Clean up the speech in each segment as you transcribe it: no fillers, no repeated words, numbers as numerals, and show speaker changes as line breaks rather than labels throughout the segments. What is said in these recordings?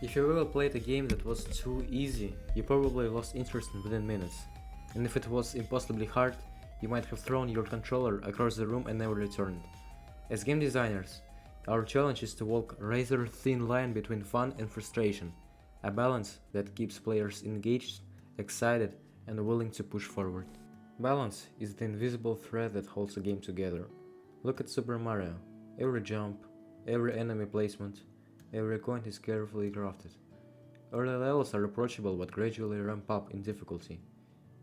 If you ever played a game that was too easy, you probably lost interest within minutes. And if it was impossibly hard, you might have thrown your controller across the room and never returned. As game designers, our challenge is to walk a razor thin line between fun and frustration, a balance that keeps players engaged, excited, and willing to push forward. Balance is the invisible thread that holds a game together. Look at Super Mario. Every jump, every enemy placement, every coin is carefully crafted. Early levels are approachable but gradually ramp up in difficulty.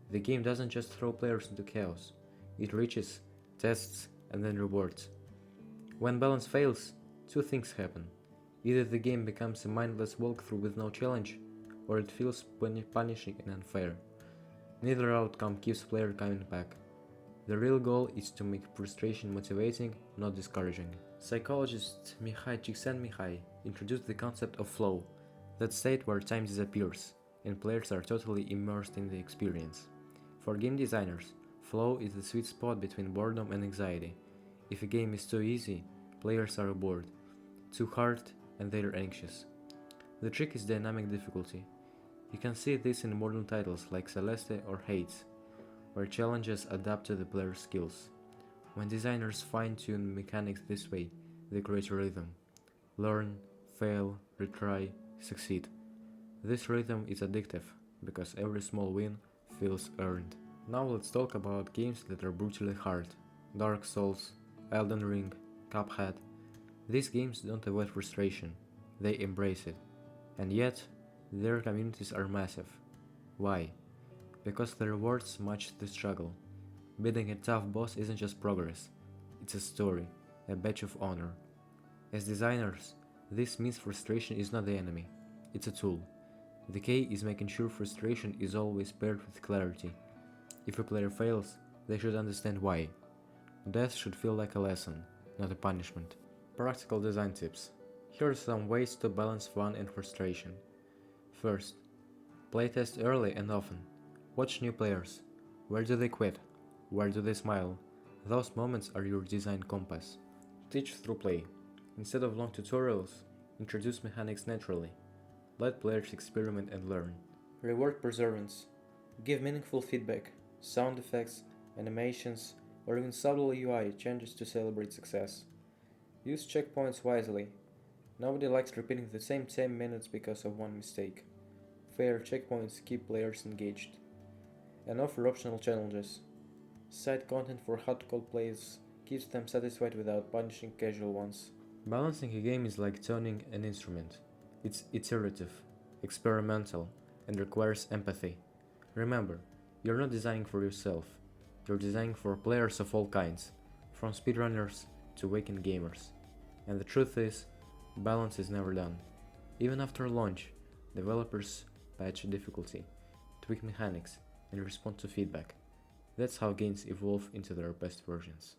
The game doesn't just throw players into chaos, it reaches, tests, and then rewards. When balance fails, two things happen. Either the game becomes a mindless walkthrough with no challenge, or it feels punishing and unfair. Neither outcome keeps player coming back. The real goal is to make frustration motivating, not discouraging. Psychologist Mihai Csikszentmihalyi introduced the concept of flow, that state where time disappears, and players are totally immersed in the experience. For game designers, flow is the sweet spot between boredom and anxiety. If a game is too easy, players are bored. Too hard, and they are anxious. The trick is dynamic difficulty. You can see this in modern titles like Celeste or Hades, where challenges adapt to the player's skills. When designers fine-tune mechanics this way, they create a rhythm. Learn, fail, retry, succeed. This rhythm is addictive, because every small win feels earned. Now let's talk about games that are brutally hard. Dark Souls, Elden Ring, Cuphead. These games don't avoid frustration, they embrace it. And yet, their communities are massive. Why? Because the rewards match the struggle. Beating a tough boss isn't just progress, it's a story, a badge of honor. As designers, this means frustration is not the enemy, it's a tool. The key is making sure frustration is always paired with clarity. If a player fails, they should understand why. Death should feel like a lesson, not a punishment. Practical design tips. Here are some ways to balance fun and frustration. First, playtest early and often. Watch new players. Where do they quit? Where do they smile? Those moments are your design compass. Teach through play. Instead of long tutorials, introduce mechanics naturally. Let players experiment and learn. Reward perseverance. Give meaningful feedback, sound effects, animations, or even subtle UI changes to celebrate success. Use checkpoints wisely. Nobody likes repeating the same 10 minutes because of one mistake. Fair checkpoints keep players engaged. And offer optional challenges. Side content for hardcore players keeps them satisfied without punishing casual ones. Balancing a game is like tuning an instrument. It's iterative, experimental, and requires empathy. Remember, you're not designing for yourself. You're designing for players of all kinds, from speedrunners to weekend gamers. And the truth is, balance is never done. Even after launch, developers patch difficulty, tweak mechanics, and respond to feedback. That's how games evolve into their best versions.